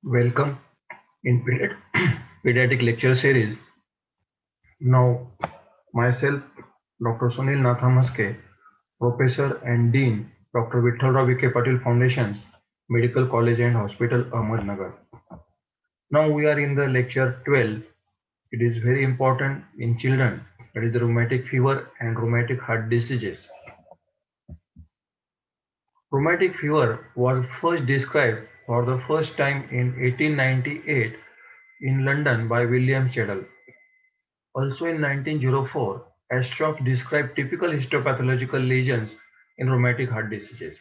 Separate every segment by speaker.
Speaker 1: Welcome in pediatric lecture series. Now, myself, Dr. Sunil Nathamaske, Professor and Dean, Dr. Vithalrao Vikhe Patil Foundations, Medical College and Hospital, Ahmednagar. Now we are in the lecture 12. It is very important in children, that is the rheumatic fever and rheumatic heart diseases. Rheumatic fever was first described for the first time in 1898 in London by William Cheadle. Also in 1904, Aschoff described typical histopathological lesions in rheumatic heart diseases.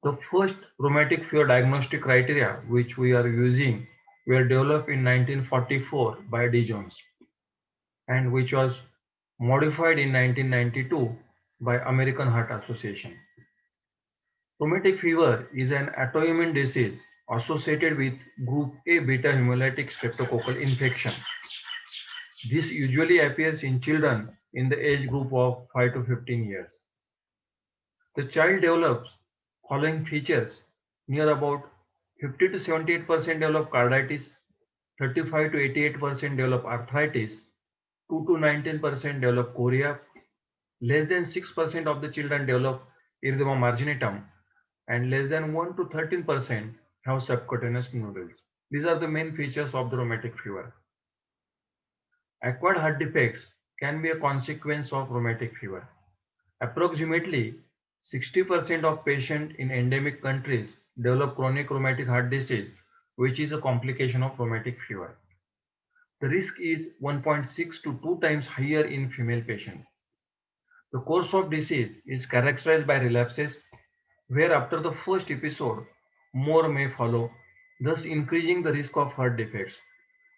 Speaker 1: The first rheumatic fever diagnostic criteria which we are using were developed in 1944 by D. Jones and which was modified in 1992 by American Heart Association. Rheumatic fever is an autoimmune disease associated with group A beta hemolytic streptococcal infection. This usually appears in children in the age group of 5 to 15 years. The child develops following features: near about 50 to 78% develop carditis, 35 to 88% develop arthritis, 2 to 19% develop chorea, less than 6% of the children develop erythema marginatum, and less than 1 to 13% have subcutaneous nodules. These are the main features of the rheumatic fever. Acquired heart defects can be a consequence of rheumatic fever. Approximately 60% of patients in endemic countries develop chronic rheumatic heart disease, which is a complication of rheumatic fever. The risk is 1.6 to 2 times higher in female patients. The course of disease is characterized by relapses, where after the first episode, more may follow, thus increasing the risk of heart defects.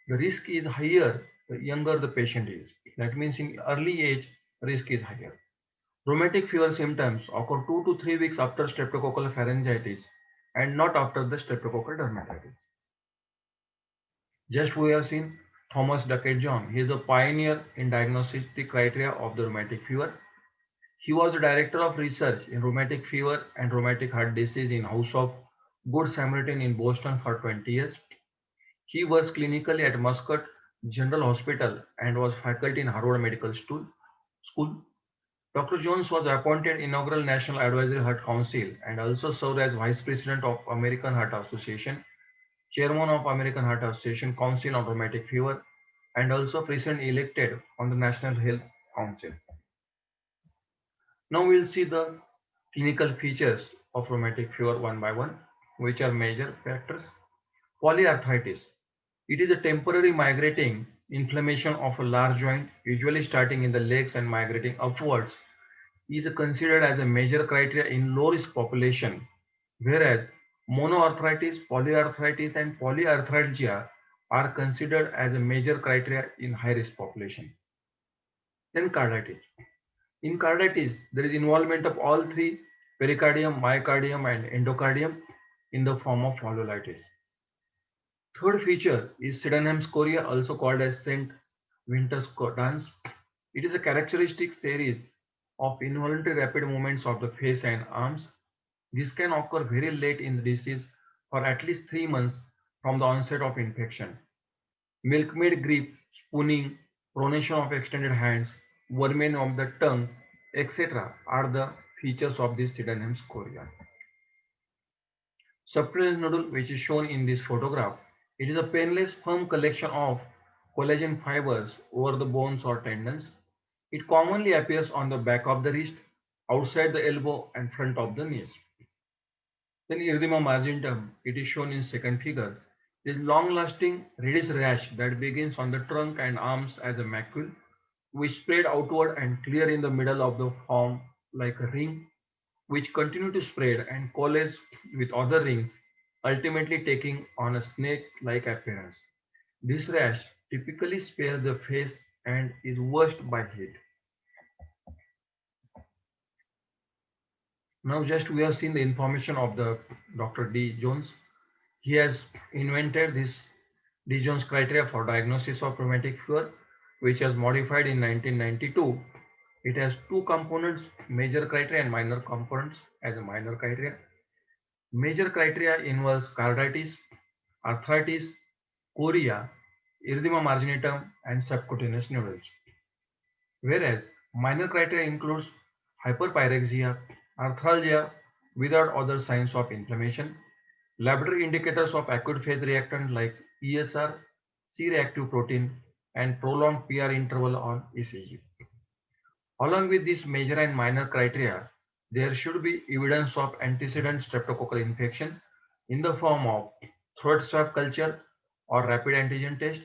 Speaker 1: The risk is higher the younger the patient is. That means in early age, risk is higher. Rheumatic fever symptoms occur 2 to 3 weeks after streptococcal pharyngitis and not after the streptococcal dermatitis. Just we have seen Thomas Duckett John. He is a pioneer in diagnostic criteria of the rheumatic fever. He was the director of research in rheumatic fever and rheumatic heart disease in House of Good Samaritan in Boston for 20 years. He was clinically at Muscat General Hospital and was faculty in Harvard Medical School. Dr. Jones was appointed inaugural National Advisory Heart Council and also served as Vice President of American Heart Association, Chairman of American Heart Association Council on Rheumatic Fever, and also President elected on the National Health Council. Now we'll see the clinical features of rheumatic fever one by one, which are major factors. Polyarthritis. It is a temporary migrating inflammation of a large joint, usually starting in the legs and migrating upwards, is considered as a major criteria in low-risk population, whereas monoarthritis, polyarthritis, and polyarthralgia are considered as a major criteria in high-risk population. Then carditis. In carditis, there is involvement of all three: pericardium, myocardium, and endocardium in the form of valvulitis. Third feature is Sydenham's chorea, also called as St. Vincent's dance. It is a characteristic series of involuntary rapid movements of the face and arms. This can occur very late in the disease for at least 3 months from the onset of infection. Milkmaid grip, spooning, pronation of extended hands, vermin of the tongue, etc. are the features of this Sydenham's chorea. Subcutaneous nodule, which is shown in this photograph, it is a painless, firm collection of collagen fibers over the bones or tendons. It commonly appears on the back of the wrist, outside the elbow, and front of the knees. Then erythema marginatum, it is shown in second figure. This long-lasting reddish rash that begins on the trunk and arms as a macule, which spread outward and clear in the middle of the form like a ring, which continue to spread and coalesce with other rings, ultimately taking on a snake-like appearance. This rash typically spares the face and is worst by heat. Now just we have seen the information of the Dr. D. Jones. He has invented this D. Jones criteria for diagnosis of rheumatic fever, which was modified in 1992. It has two components, major criteria and minor components as a minor criteria. Major criteria involves carditis, arthritis, chorea, erythema marginatum, and subcutaneous nodules. Whereas minor criteria includes hyperpyrexia, arthralgia without other signs of inflammation, laboratory indicators of acute phase reactant like ESR, C-reactive protein, and prolonged PR interval on ECG. Along with these major and minor criteria, there should be evidence of antecedent streptococcal infection in the form of throat swab culture or rapid antigen test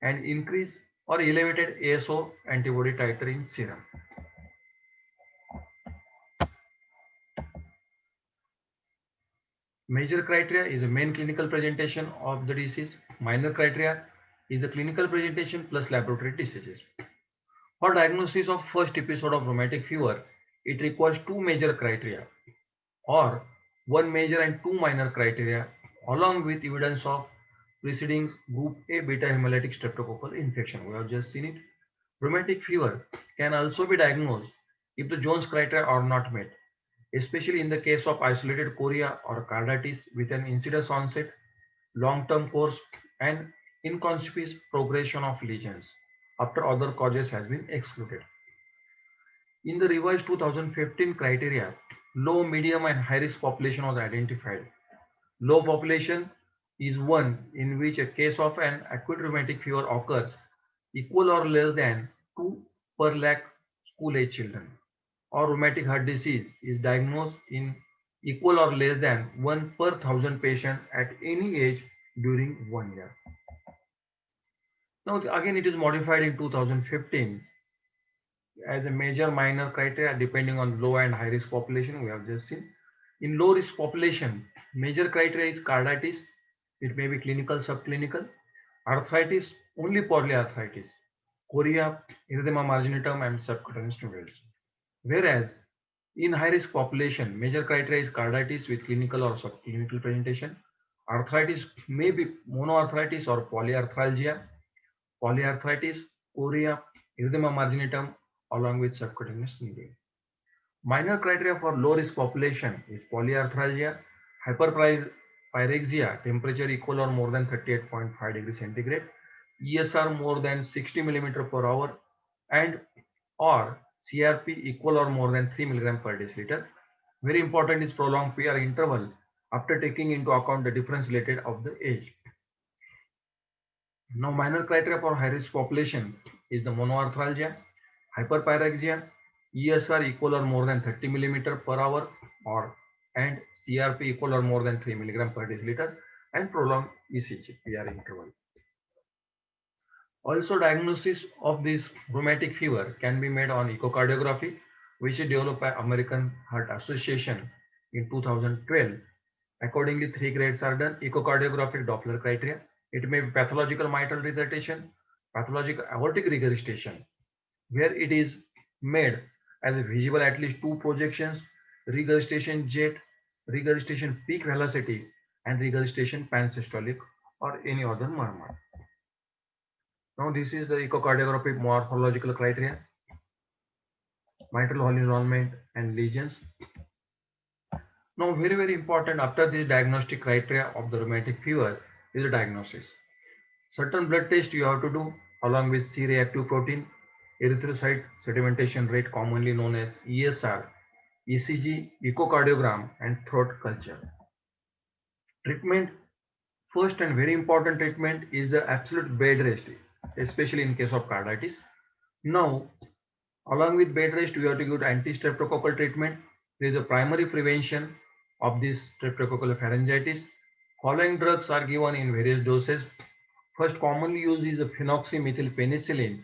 Speaker 1: and increase or elevated ASO antibody titer in serum. Major criteria is the main clinical presentation of the disease. Minor criteria is the clinical presentation plus laboratory diseases. For diagnosis of first episode of rheumatic fever, it requires two major criteria or one major and two minor criteria along with evidence of preceding group A beta hemolytic streptococcal infection. We have just seen it. Rheumatic fever can also be diagnosed if the Jones criteria are not met, especially in the case of isolated chorea or carditis with an incidence onset, long-term course, and inconspicuous progression of lesions after other causes has been excluded. In the revised 2015 criteria, low, medium, and high risk population was identified. Low population is one in which a case of an acute rheumatic fever occurs equal or less than 2 per lakh school age children, or rheumatic heart disease is diagnosed in equal or less than 1 per 1000 patients at any age during 1 year. Now again it is modified in 2015 as a major minor criteria depending on low and high risk population we have just seen. In low risk population, major criteria is carditis, it may be clinical, subclinical, arthritis, only polyarthritis, chorea, erythema marginatum, and subcutaneous nodules. Whereas in high risk population, major criteria is carditis with clinical or subclinical presentation. Arthritis may be monoarthritis or polyarthritis, chorea, erythema marginatum, along with subcutaneous nodule. Minor criteria for low risk population is polyarthralgia, hyperpyrexia, temperature equal or more than 38.5 degrees centigrade, ESR more than 60 millimeter per hour, and or CRP equal or more than 3 milligram per deciliter. Very important is prolonged PR interval after taking into account the difference related of the age. Now minor criteria for high risk population is the monoarthralgia, hyperpyrexia, ESR equal or more than 30 millimeter per hour or and CRP equal or more than 3 milligram per deciliter and prolonged ECG PR interval. Also diagnosis of this rheumatic fever can be made on echocardiography, which is developed by American Heart Association in 2012. Accordingly, three grades are done: echocardiographic Doppler criteria. It may be pathological mitral regurgitation, pathological aortic regurgitation, where it is made as visible at least two projections, regurgitation jet, regurgitation peak velocity, and regurgitation pansystolic or any other murmur. Now this is the echocardiographic morphological criteria, mitral hole involvement and lesions. Now very important after this diagnostic criteria of the rheumatic fever is the diagnosis. Certain blood tests you have to do along with C-reactive protein, erythrocyte sedimentation rate commonly known as ESR, ECG, echocardiogram and throat culture. Treatment, first and very important treatment is the absolute bed rest, especially in case of carditis. Now along with bed rest we have to give anti-streptococcal treatment. There is a primary prevention of this streptococcal pharyngitis. Following drugs are given in various doses. First commonly used is the phenoxymethylpenicillin.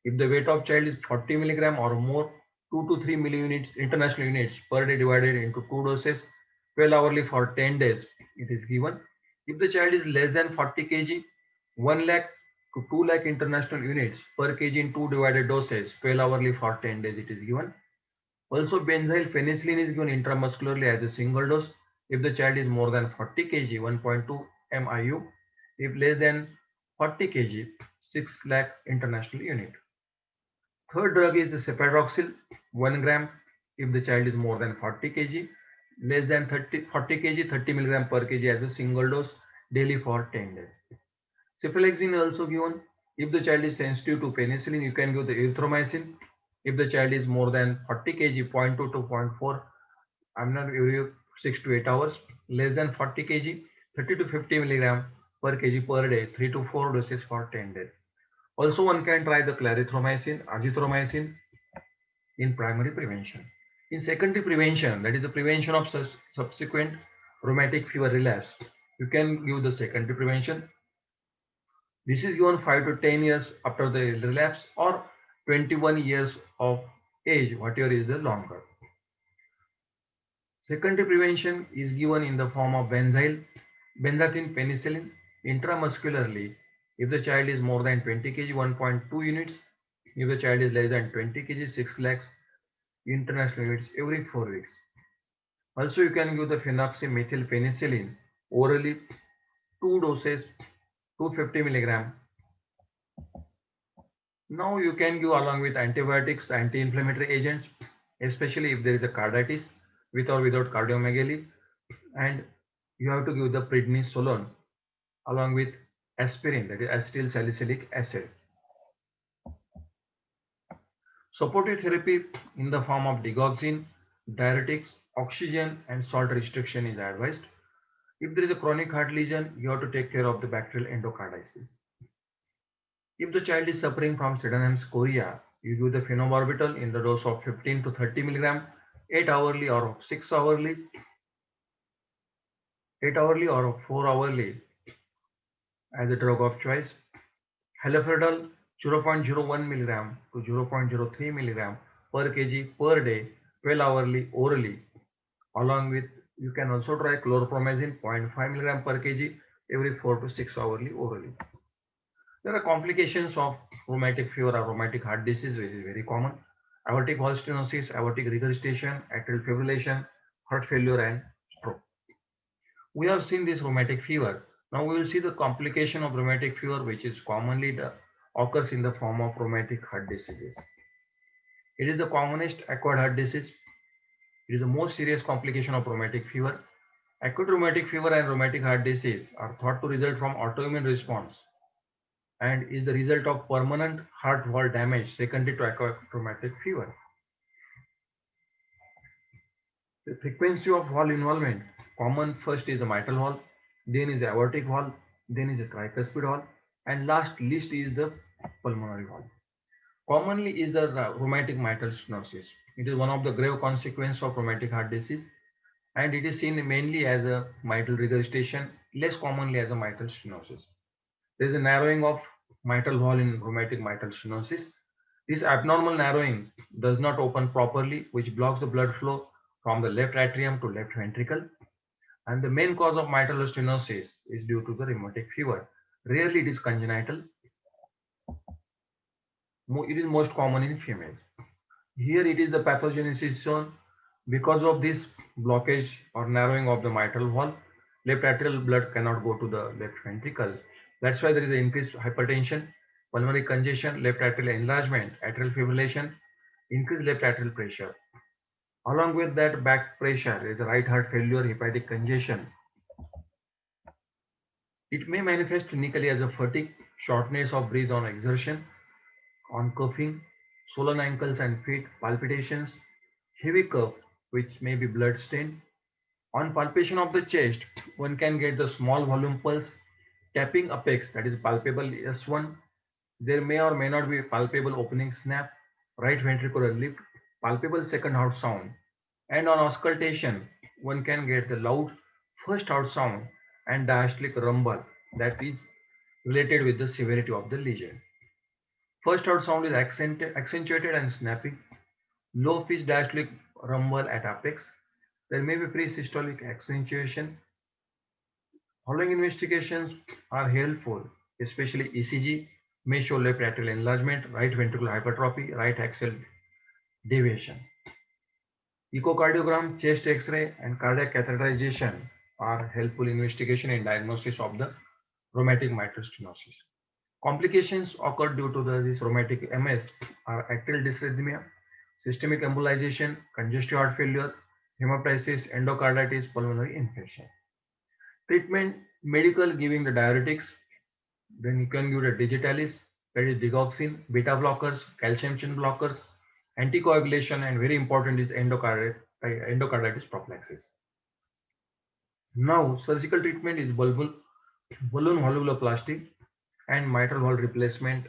Speaker 1: If the weight of child is 40 milligram or more, 2 to 3 milliunits international units per day divided into two doses, 12 hourly for 10 days it is given. If the child is less than 40 kg, 1 lakh to 2 lakh international units per kg in two divided doses, 12 hourly for 10 days it is given. Also benzyl penicillin is given intramuscularly as a single dose if the child is more than 40 kg, 1.2 MIU. If less than 40 kg, 6 lakh international unit. Third drug is the ceparoxil, 1 gram if the child is more than 40 kg, less than 40 kg, 30 milligram per kg as a single dose daily for 10 days. Cephalexin is also given. If the child is sensitive to penicillin, you can give the erythromycin. If the child is more than 40 kg, 0.2 to zero point 0.4 aminouric 6 to 8 hours, less than 40 kg, 30 to 50 milligram per kg per day, 3 to 4 doses for 10 days. Also, one can try the clarithromycin, azithromycin in primary prevention. In secondary prevention, that is the prevention of subsequent rheumatic fever relapse, you can give the secondary prevention. This is given 5 to 10 years after the relapse or 21 years of age, whatever is the longer. Secondary prevention is given in the form of benzathine penicillin intramuscularly if the child is more than 20 kg, 1.2 units. If the child is less than 20 kg, 6 lakhs international units every 4 weeks. Also, you can give the phenoxymethyl penicillin orally, 2 doses, 250 milligram. Now you can give along with antibiotics, anti-inflammatory agents, especially if there is a carditis with or without cardiomegaly, and you have to give the prednisolone along with aspirin, that is acetyl salicylic acid. Supportive therapy in the form of digoxin, diuretics, oxygen, and salt restriction is advised. If there is a chronic heart lesion, you have to take care of the bacterial endocarditis. If the child is suffering from Sydenham's chorea, you give the phenobarbital in the dose of 15 to 30 milligram, 8 hourly or 6 hourly, 8 hourly or 4 hourly as a drug of choice. Haloperidol 0.01 milligram to 0.03 milligram per kg per day, 12 hourly orally. Along with, you can also try chlorpromazine 0.5 milligram per kg every 4 to 6 hourly orally. There are complications of rheumatic fever or rheumatic heart disease, which is very common. Aortic valve stenosis, aortic regurgitation, atrial fibrillation, heart failure, and stroke. We have seen this rheumatic fever. Now we will see the complication of rheumatic fever, which is commonly occurs in the form of rheumatic heart diseases. It is the commonest acquired heart disease. It is the most serious complication of rheumatic fever. Acute rheumatic fever and rheumatic heart disease are thought to result from autoimmune response and is the result of permanent heart wall damage secondary to acute rheumatic fever. The frequency of valve involvement, common first is the mitral valve, then is the aortic valve, then is the tricuspid valve, and last list is the pulmonary valve. Commonly is the rheumatic mitral stenosis. It is one of the grave consequences of rheumatic heart disease, and it is seen mainly as a mitral regurgitation, less commonly as a mitral stenosis. There is a narrowing of mitral valve in rheumatic mitral stenosis. This abnormal narrowing does not open properly, which blocks the blood flow from the left atrium to left ventricle. And the main cause of mitral stenosis is due to the rheumatic fever. Rarely it is congenital. It is most common in females. Here it is the pathogenesis shown. Because of this blockage or narrowing of the mitral valve, left atrial blood cannot go to the left ventricle. That's why there is an increased hypertension, pulmonary congestion, left atrial enlargement, atrial fibrillation, increased left atrial pressure. Along with that back pressure, there is a right heart failure, hepatic congestion. It may manifest clinically as a fatigue, shortness of breath on exertion, on coughing, swollen ankles and feet, palpitations, heavy cough, which may be blood stained. On palpation of the chest, one can get the small volume pulse, tapping apex, that is palpable S1. There may or may not be palpable opening snap, right ventricular lift, palpable second heart sound. And on auscultation, one can get the loud first heart sound and diastolic rumble that is related with the severity of the lesion. First heart sound is accentuated and snappy, low pitch diastolic rumble at apex. There may be pre-systolic accentuation. Following investigations are helpful, especially ECG may show left atrial enlargement, right ventricular hypertrophy, right axial deviation. Echocardiogram, chest X-ray, and cardiac catheterization are helpful investigation in diagnosis of the rheumatic mitral stenosis. Complications occur due to this rheumatic MS are atrial dysrhythmia, systemic embolization, congestive heart failure, hemoptysis, endocarditis, pulmonary infection. Treatment Medical giving the diuretics, then you can give the digitalis, that is digoxin, beta blockers, calcium channel blockers, anticoagulation, and very important is endocarditis prophylaxis. Now, surgical treatment is balloon valvuloplasty and mitral valve replacement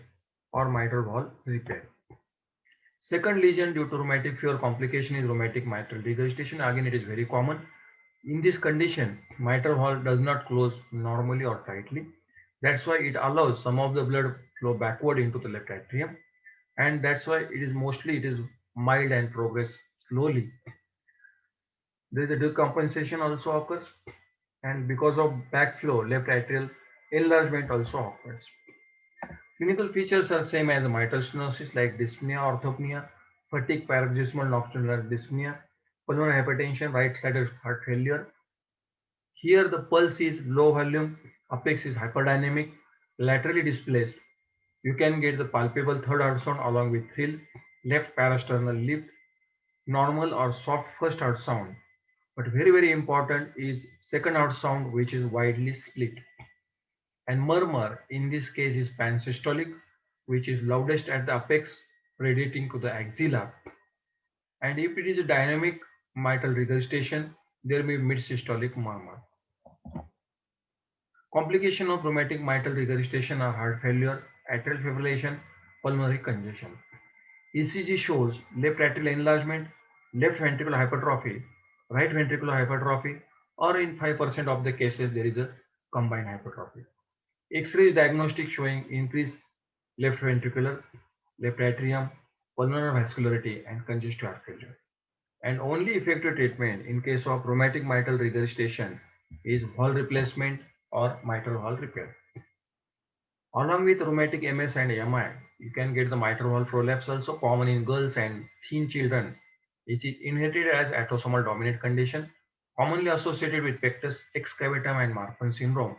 Speaker 1: or mitral valve repair. Second lesion due to rheumatic fever complication is rheumatic mitral regurgitation. Again, it is very common. In this condition, mitral valve does not close normally or tightly. That's why it allows some of the blood flow backward into the left atrium, and that's why it is mild and progress slowly. There is a decompensation also occurs, and because of backflow, left atrial enlargement also occurs. Clinical features are same as mitral stenosis like dyspnea, orthopnea, fatigue, paroxysmal nocturnal dyspnea, pulmonary hypertension, right-sided heart failure. Here the pulse is low volume, apex is hyperdynamic, laterally displaced. You can get the palpable third heart sound along with thrill, left parasternal lift, normal or soft first heart sound. But very important is second heart sound which is widely split. And murmur in this case is pansystolic, which is loudest at the apex radiating to the axilla. And if it is a dynamic mitral regurgitation, there may be mid-systolic murmur. Complication of rheumatic mitral regurgitation are heart failure, atrial fibrillation, pulmonary congestion. ECG shows left atrial enlargement, left ventricular hypertrophy, right ventricular hypertrophy, or in 5% of the cases there is a combined hypertrophy. X-ray diagnostic showing increased left ventricular, left atrium, pulmonary vascularity, and congestive heart failure. And only effective treatment in case of rheumatic mitral regurgitation is valve replacement or mitral valve repair. Along with rheumatic MS and MI, you can get the mitral valve prolapse also common in girls and teen children. It is inherited as autosomal dominant condition, commonly associated with pectus excavatum and Marfan syndrome,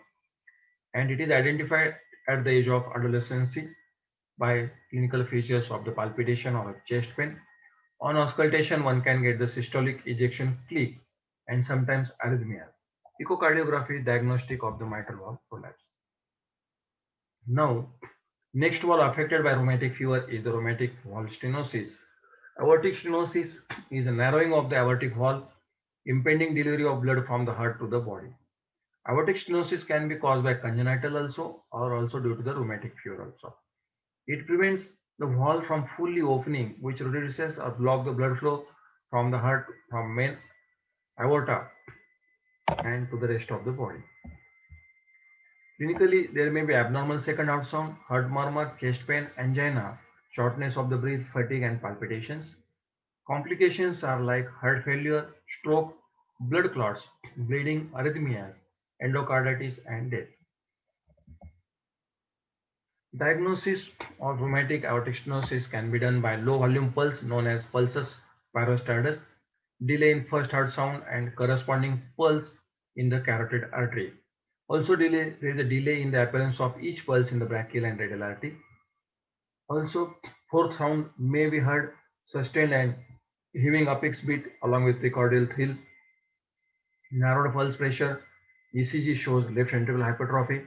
Speaker 1: and it is identified at the age of adolescence by clinical features of the palpitation or chest pain. On auscultation, one can get the systolic ejection click and sometimes arrhythmia. Echocardiography diagnostic of the mitral valve prolapse. Now, next valve affected by rheumatic fever is the rheumatic valve stenosis. Aortic stenosis is a narrowing of the aortic valve, impeding delivery of blood from the heart to the body. Aortic stenosis can be caused by congenital also or also due to the rheumatic fever also. It prevents the valve from fully opening, which reduces or block the blood flow from the heart from main aorta and to the rest of the body. Clinically, there may be abnormal second heart sound, heart murmur, chest pain, angina, shortness of the breath, fatigue, and palpitations. Complications are like heart failure, stroke, blood clots, bleeding, arrhythmias, endocarditis, and death. Diagnosis of rheumatic aortic stenosis can be done by low volume pulse known as pulsus parastardus, delay in first heart sound and corresponding pulse in the carotid artery. Also there is a delay in the appearance of each pulse in the brachial and radial artery. Also fourth sound may be heard sustained and heaving apex beat along with precordial thrill, narrowed pulse pressure, ECG shows left ventricular hypertrophy,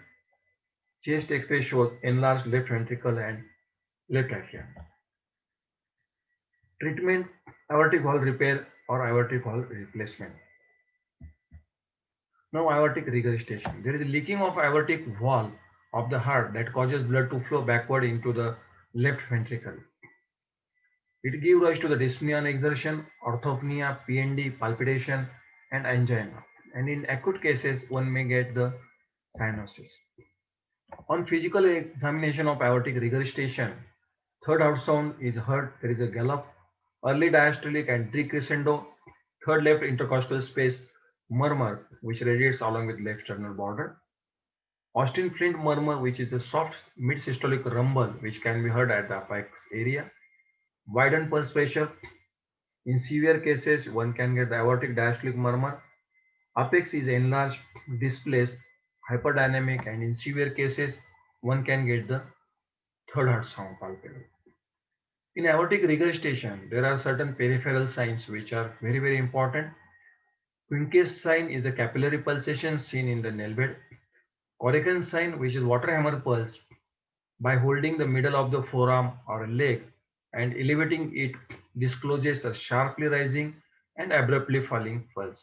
Speaker 1: chest X-ray shows enlarged left ventricle and left atrium. Treatment aortic valve repair or aortic valve replacement. Now aortic regurgitation. There is a leaking of aortic valve of the heart that causes blood to flow backward into the left ventricle. It gives rise to the dyspnea and exertion, orthopnea, PND, palpitation, and angina. And in acute cases, one may get the cyanosis. On physical examination of aortic regurgitation, third heart sound is heard. There is a gallop, early diastolic and decrescendo, third left intercostal space, murmur, which radiates along with left sternal border. Austin Flint murmur, which is a soft mid-systolic rumble, which can be heard at the apex area. Widened pulse pressure. In severe cases, one can get the aortic diastolic murmur. Apex is enlarged, displaced, hyperdynamic, and in severe cases, one can get the third heart sound palpable. In aortic regurgitation, there are certain peripheral signs which are very important. Quincke's sign is the capillary pulsation seen in the nail bed. Corrigan sign, which is water hammer pulse, by holding the middle of the forearm or leg and elevating it discloses a sharply rising and abruptly falling pulse.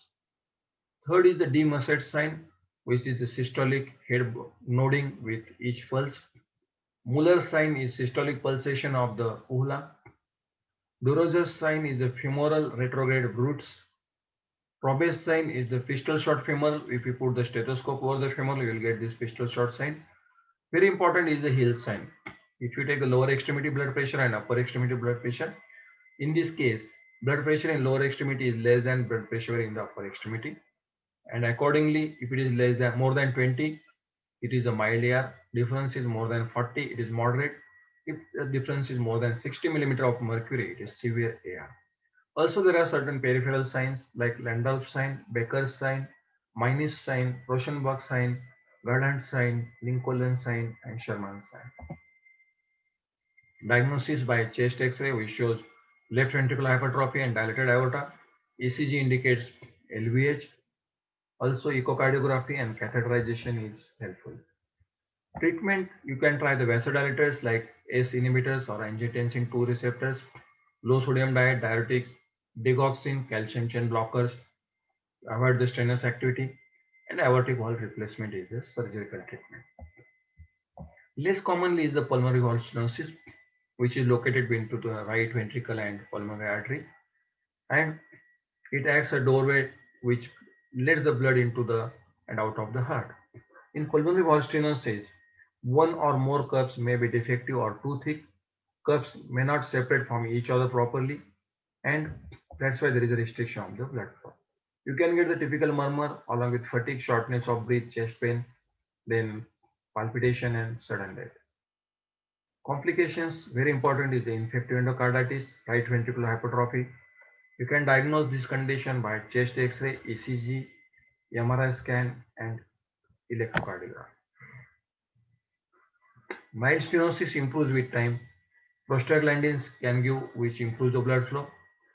Speaker 1: Third is the De Maset sign, which is the systolic head nodding with each pulse. Muller's sign is systolic pulsation of the uhla. Duroger's sign is the femoral retrograde brutes. Probe's sign is the pistol shot femoral. If you put the stethoscope over the femoral, you will get this pistol shot sign. Very important is the Hill sign. If you take the lower extremity blood pressure and upper extremity blood pressure, in this case, blood pressure in lower extremity is less than blood pressure in the upper extremity. And accordingly, if it is less than more than 20, it is a mild AR. Difference is more than 40, it is moderate. If the difference is more than 60 millimeter of mercury, it is severe AR. Also, there are certain peripheral signs like Landau sign, Becker's sign, Mini's sign, Rauschenbach sign, Gardant sign, Lincoln sign, and Sherman sign. Diagnosis by chest X-ray, which shows left ventricular hypertrophy and dilated aorta. ECG indicates LVH. Also, echocardiography and catheterization is helpful. Treatment, you can try the vasodilators like ACE inhibitors or angiotensin 2 receptors, low sodium diet, diuretics, digoxin, calcium channel blockers, avoid the strenuous activity, and aortic valve replacement is the surgical treatment. Less commonly is the pulmonary valve stenosis, which is located between the right ventricle and pulmonary artery, and it acts a doorway which lets the blood into the and out of the heart. In pulmonary valve stenosis, one or more cups may be defective or too thick. Cups may not separate from each other properly, and that's why there is a restriction of the blood flow. You can get the typical murmur along with fatigue, shortness of breath, chest pain, then palpitation and sudden death. Complications, very important, is the infective endocarditis, right ventricular hypertrophy. You can diagnose this condition by chest X-ray, ECG, MRI scan, and electrocardiogram. Mild stenosis improves with time. Prostaglandins can give, which improves the blood flow.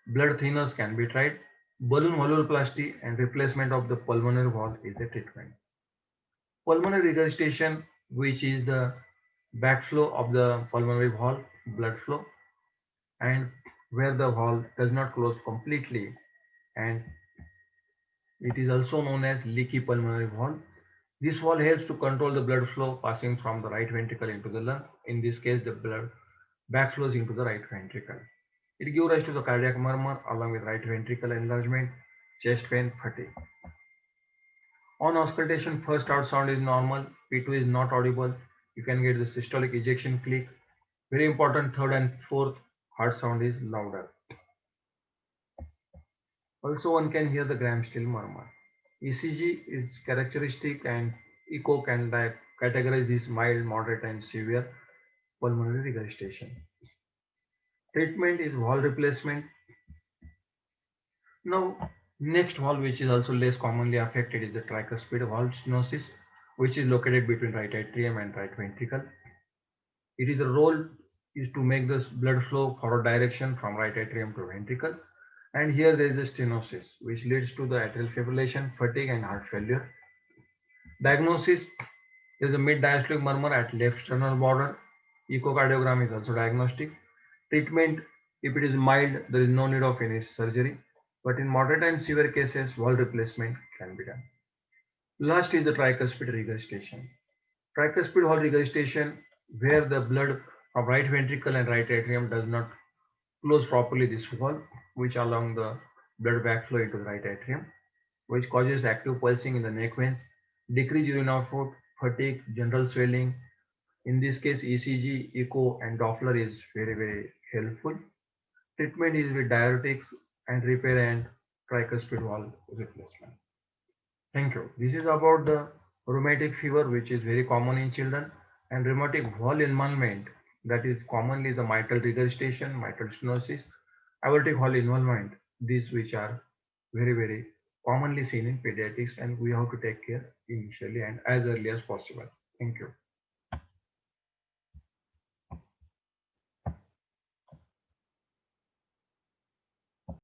Speaker 1: Blood thinners can be tried. Balloon valvuloplasty and replacement of the pulmonary valve is the treatment. Pulmonary regurgitation, which is the backflow of the pulmonary valve, blood flow, and where the valve does not close completely, and it is also known as leaky pulmonary valve. This valve helps to control the blood flow passing from the right ventricle into the lung. In this case, the blood backflows into the right ventricle. It gives rise to the cardiac murmur along with right ventricle enlargement, chest pain, fatigue. On auscultation, first out sound is normal, P2 is not audible. You can get the systolic ejection click. Very important, third and fourth heart sound is louder. Also, one can hear the Graham still murmur. ECG is characteristic and echo can categorize this mild, moderate, and severe pulmonary regurgitation. Treatment is valve replacement. Now, next valve, which is also less commonly affected, is the tricuspid valve stenosis, which is located between right atrium and right ventricle. It is the role is to make the blood flow forward direction from right atrium to ventricle. And here there is a stenosis, which leads to the atrial fibrillation, fatigue, and heart failure. Diagnosis, there is a mid-diastolic murmur at left sternal border. Echocardiogram is also diagnostic. Treatment, if it is mild, there is no need of any surgery. But in moderate and severe cases, valve replacement can be done. Last is the tricuspid regurgitation. Tricuspid valve regurgitation, where the blood from right ventricle and right atrium does not close properly this valve, which along the blood backflow into the right atrium, which causes active pulsing in the neck veins, decreased urine output, fatigue, general swelling. In this case, ECG, echo, and Doppler is very, very helpful. Treatment is with diuretics and repair and tricuspid valve replacement. Thank you. This is about the rheumatic fever, which is very common in children, and rheumatic valve involvement, that is commonly the mitral regurgitation, mitral stenosis, aortic valve involvement, these which are very, very commonly seen in pediatrics, and we have to take care initially and as early as possible. Thank you.